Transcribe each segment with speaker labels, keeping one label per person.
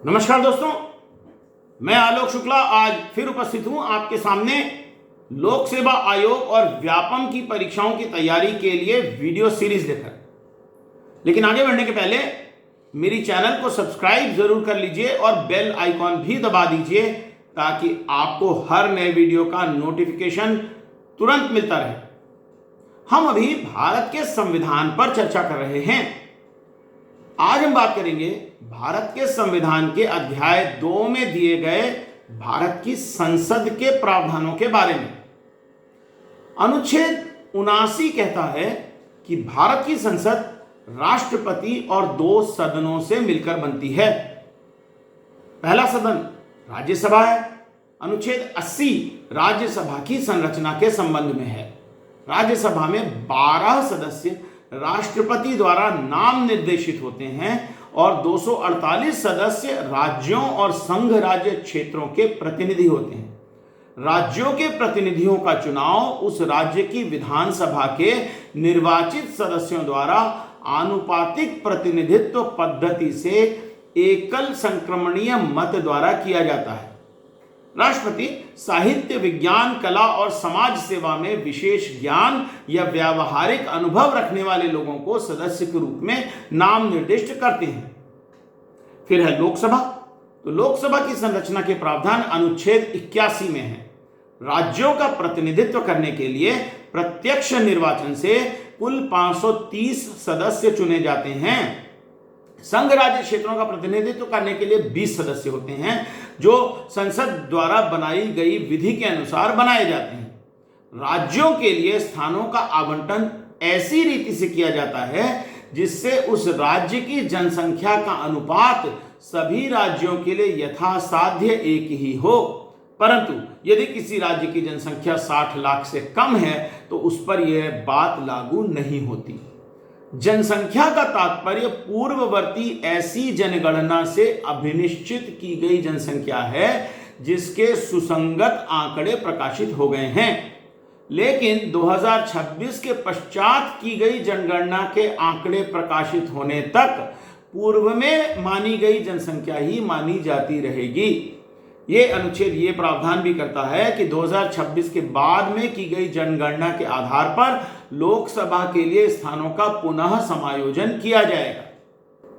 Speaker 1: नमस्कार दोस्तों, मैं आलोक शुक्ला आज फिर उपस्थित हूं आपके सामने लोक सेवा आयोग और व्यापम की परीक्षाओं की तैयारी के लिए वीडियो सीरीज लेकर। लेकिन आगे बढ़ने के पहले मेरी चैनल को सब्सक्राइब जरूर कर लीजिए और बेल आइकॉन भी दबा दीजिए ताकि आपको हर नए वीडियो का नोटिफिकेशन तुरंत मिलता रहे। हम अभी भारत के संविधान पर चर्चा कर रहे हैं। आज हम बात करेंगे भारत के संविधान के अध्याय 2 में दिए गए भारत की संसद के प्रावधानों के बारे में। अनुच्छेद 79 कहता है कि भारत की संसद राष्ट्रपति और 2 सदनों से मिलकर बनती है। पहला सदन राज्यसभा है। अनुच्छेद 80 राज्यसभा की संरचना के संबंध में है। राज्यसभा में 12 सदस्य राष्ट्रपति द्वारा नाम निर्देशित होते हैं और 248 सदस्य राज्यों और संघ राज्य क्षेत्रों के प्रतिनिधि होते हैं। राज्यों के प्रतिनिधियों का चुनाव उस राज्य की विधानसभा के निर्वाचित सदस्यों द्वारा आनुपातिक प्रतिनिधित्व पद्धति से एकल संक्रमणीय मत द्वारा किया जाता है। राष्ट्रपति साहित्य, विज्ञान, कला और समाज सेवा में विशेष ज्ञान या व्यावहारिक अनुभव रखने वाले लोगों को सदस्य के रूप में नाम निर्दिष्ट करते हैं। फिर है लोकसभा। तो लोकसभा की संरचना के प्रावधान अनुच्छेद 81 में है। राज्यों का प्रतिनिधित्व करने के लिए प्रत्यक्ष निर्वाचन से कुल 530 सदस्य चुने जाते हैं। संघ राज्य क्षेत्रों का प्रतिनिधित्व करने के लिए 20 सदस्य होते हैं जो संसद द्वारा बनाई गई विधि के अनुसार बनाए जाते हैं। राज्यों के लिए स्थानों का आवंटन ऐसी रीति से किया जाता है जिससे उस राज्य की जनसंख्या का अनुपात सभी राज्यों के लिए यथासाध्य एक ही हो। परंतु यदि किसी राज्य की जनसंख्या 60 लाख से कम है तो उस पर यह बात लागू नहीं होती। जनसंख्या का तात्पर्य पूर्ववर्ती ऐसी जनगणना से अभिनिश्चित की गई जनसंख्या है जिसके सुसंगत आंकड़े प्रकाशित हो गए हैं। लेकिन 2026 के पश्चात की गई जनगणना के आंकड़े प्रकाशित होने तक पूर्व में मानी गई जनसंख्या ही मानी जाती रहेगी। ये अनुच्छेद ये प्रावधान भी करता है कि 2026 के बाद में की गई जनगणना के आधार पर लोकसभा के लिए स्थानों का पुनः समायोजन किया जाएगा।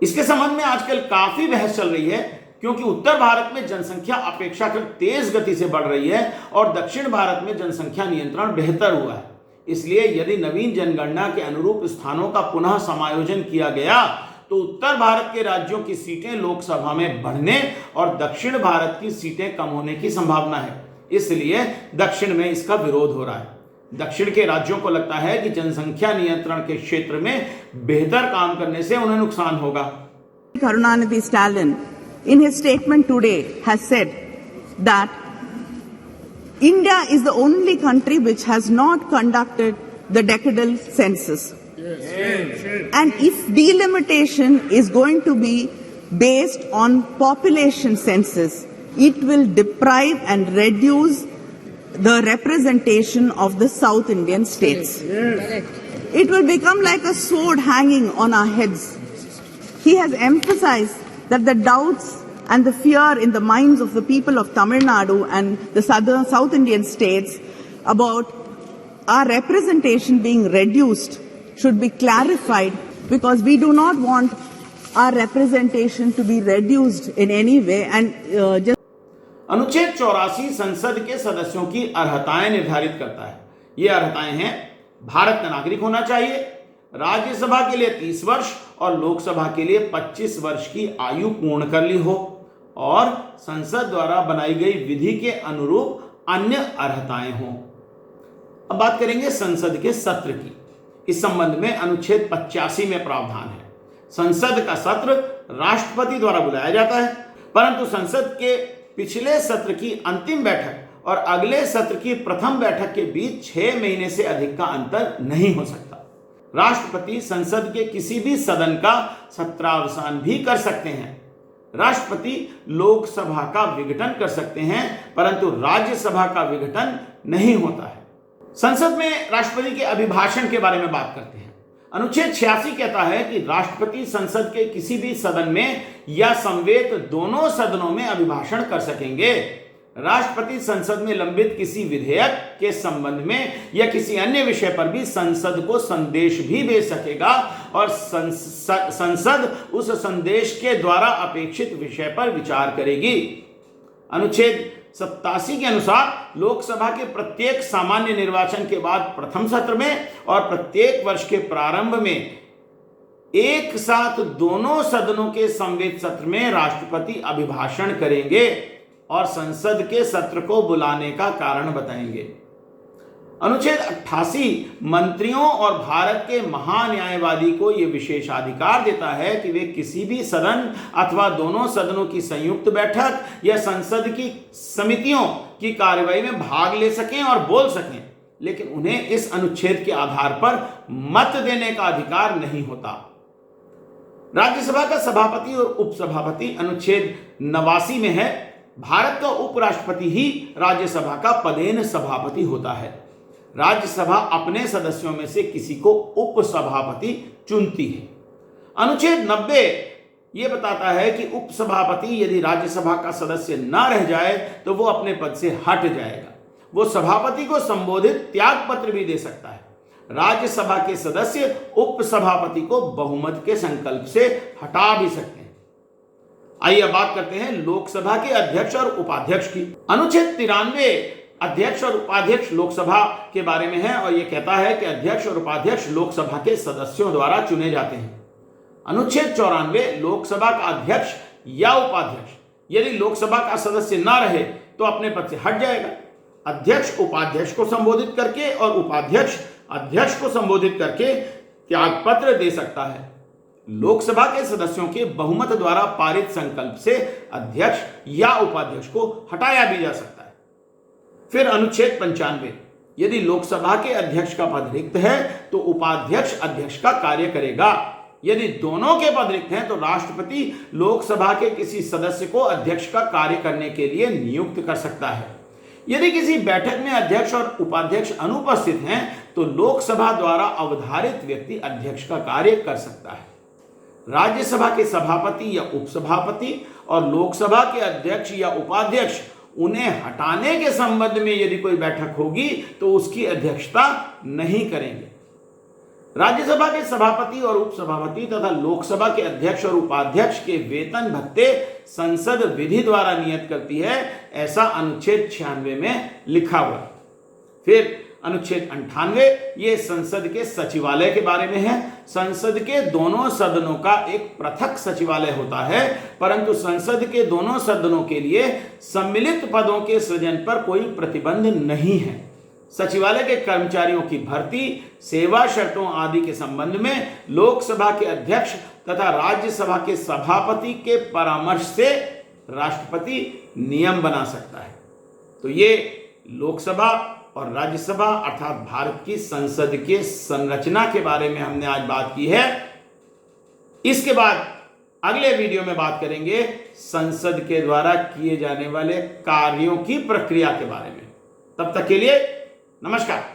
Speaker 1: इसके संबंध में आजकल काफी बहस चल रही है क्योंकि उत्तर भारत में जनसंख्या अपेक्षाकृत तेज गति से बढ़ रही है और दक्षिण भारत में जनसंख्या नियंत्रण बेहतर हुआ है। इसलिए यदि नवीन जनगणना के अनुरूप स्थानों का पुनः समायोजन किया गया तो उत्तर भारत के राज्यों की सीटें लोकसभा में बढ़ने और दक्षिण भारत की सीटें कम होने की संभावना है। इसलिए दक्षिण में इसका विरोध हो रहा है। दक्षिण के राज्यों को लगता है कि जनसंख्या नियंत्रण के क्षेत्र में बेहतर काम करने से उन्हें नुकसान होगा।
Speaker 2: Karunanidhi Stalin, in his statement today, has said that India is the only country which has not conducted the decadal census. And if delimitation is going to be based on population census, it will deprive and reduce the representation of the South Indian states. It will become like a sword hanging on our heads. He has emphasized that the doubts and the fear in the minds of the people of Tamil Nadu and the South Indian states about our representation being reduced should be clarified, because we do not want our representation to be reduced in any way. And just
Speaker 1: अनुच्छेद 84 संसद के सदस्यों की अर्हताएं निर्धारित करता है। ये अर्हताएं हैं: भारत का नागरिक होना चाहिए, राज्यसभा के लिए 30 वर्ष और लोकसभा के लिए 25 वर्ष की आयु पूर्ण कर ली हो और संसद द्वारा बनाई गई विधि के अनुरूप अन्य अर्हताएं हों। अब बात करेंगे संसद के सत्र की। इस संबंध में अनुच्छेद 85 में प्रावधान है। संसद का सत्र राष्ट्रपति द्वारा बुलाया जाता है, परंतु संसद के पिछले सत्र की अंतिम बैठक और अगले सत्र की प्रथम बैठक के बीच 6 महीने से अधिक का अंतर नहीं हो सकता। राष्ट्रपति संसद के किसी भी सदन का सत्रावसान भी कर सकते हैं। राष्ट्रपति लोकसभा का विघटन कर सकते हैं, परंतु राज्यसभा का विघटन नहीं होता है। संसद में राष्ट्रपति के अभिभाषण के बारे में बात करते हैं। अनुच्छेद 86 कहता है कि राष्ट्रपति संसद के किसी भी सदन में या समवेत दोनों सदनों में अभिभाषण कर सकेंगे। राष्ट्रपति संसद में लंबित किसी विधेयक के संबंध में या किसी अन्य विषय पर भी संसद को संदेश भी भेज सकेगा और संसद उस संदेश के द्वारा अपेक्षित विषय पर विचार करेगी। अनुच्छेद 87 के अनुसार लोकसभा के प्रत्येक सामान्य निर्वाचन के बाद प्रथम सत्र में और प्रत्येक वर्ष के प्रारंभ में एक साथ दोनों सदनों के समवेत सत्र में राष्ट्रपति अभिभाषण करेंगे और संसद के सत्र को बुलाने का कारण बताएंगे। अनुच्छेद 88 मंत्रियों और भारत के महान्यायवादी को यह विशेषाधिकार देता है कि वे किसी भी सदन अथवा दोनों सदनों की संयुक्त बैठक या संसद की समितियों की कार्यवाही में भाग ले सकें और बोल सकें, लेकिन उन्हें इस अनुच्छेद के आधार पर मत देने का अधिकार नहीं होता। राज्यसभा का सभापति और उपसभापति अनुच्छेद 89 में है। भारत का उपराष्ट्रपति ही राज्यसभा का पदेन सभापति होता है। राज्यसभा अपने सदस्यों में से किसी को उपसभापति चुनती है। अनुच्छेद 90 यह बताता है कि उपसभापति यदि राज्यसभा का सदस्य न रह जाए तो वो अपने पद से हट जाएगा। वो सभापति को संबोधित त्याग पत्र भी दे सकता है। राज्यसभा के सदस्य उपसभापति को बहुमत के संकल्प से हटा भी सकते हैं। आइए अब बात करते हैं लोकसभा के अध्यक्ष और उपाध्यक्ष की। अनुच्छेद 93 अध्यक्ष और उपाध्यक्ष लोकसभा के बारे में है और यह कहता है कि अध्यक्ष और उपाध्यक्ष लोकसभा के सदस्यों द्वारा चुने जाते हैं। अनुच्छेद 94 लोकसभा का अध्यक्ष या उपाध्यक्ष यदि लोकसभा का सदस्य ना रहे तो अपने पद से हट जाएगा। अध्यक्ष उपाध्यक्ष को संबोधित करके और उपाध्यक्ष अध्यक्ष को संबोधित करके त्यागपत्र दे सकता है। लोकसभा के सदस्यों के बहुमत द्वारा पारित संकल्प से अध्यक्ष या उपाध्यक्ष को हटाया भी जा सकता है। फिर अनुच्छेद 95 यदि लोकसभा के अध्यक्ष का पद रिक्त है तो उपाध्यक्ष अध्यक्ष का कार्य करेगा। यदि दोनों के पद रिक्त हैं तो राष्ट्रपति लोकसभा के किसी सदस्य को अध्यक्ष का कार्य करने के लिए नियुक्त कर सकता है। यदि किसी बैठक में अध्यक्ष और उपाध्यक्ष अनुपस्थित हैं तो लोकसभा द्वारा अवधारित व्यक्ति अध्यक्ष का कार्य कर सकता है। राज्यसभा के सभापति या उपसभापति और लोकसभा के अध्यक्ष या उपाध्यक्ष उन्हें हटाने के संबंध में यदि कोई बैठक होगी तो उसकी अध्यक्षता नहीं करेंगे। राज्यसभा के सभापति और उपसभापति तथा लोकसभा के अध्यक्ष और उपाध्यक्ष के वेतन भत्ते संसद विधि द्वारा नियत करती है, ऐसा अनुच्छेद 96 में लिखा हुआ है। फिर अनुच्छेद 98 ये संसद के सचिवालय के बारे में है। संसद के दोनों सदनों का एक पृथक सचिवालय होता है, परंतु संसद के दोनों सदनों के लिए सम्मिलित पदों के सृजन पर कोई प्रतिबंध नहीं है। सचिवालय के कर्मचारियों की भर्ती, सेवा शर्तों आदि के संबंध में लोकसभा के अध्यक्ष तथा राज्यसभा के सभापति के परामर्श से राष्ट्रपति नियम बना सकता है। तो ये लोकसभा और राज्यसभा अर्थात भारत की संसद के संरचना के बारे में हमने आज बात की है। इसके बाद अगले वीडियो में बात करेंगे संसद के द्वारा किए जाने वाले कार्यों की प्रक्रिया के बारे में। तब तक के लिए नमस्कार।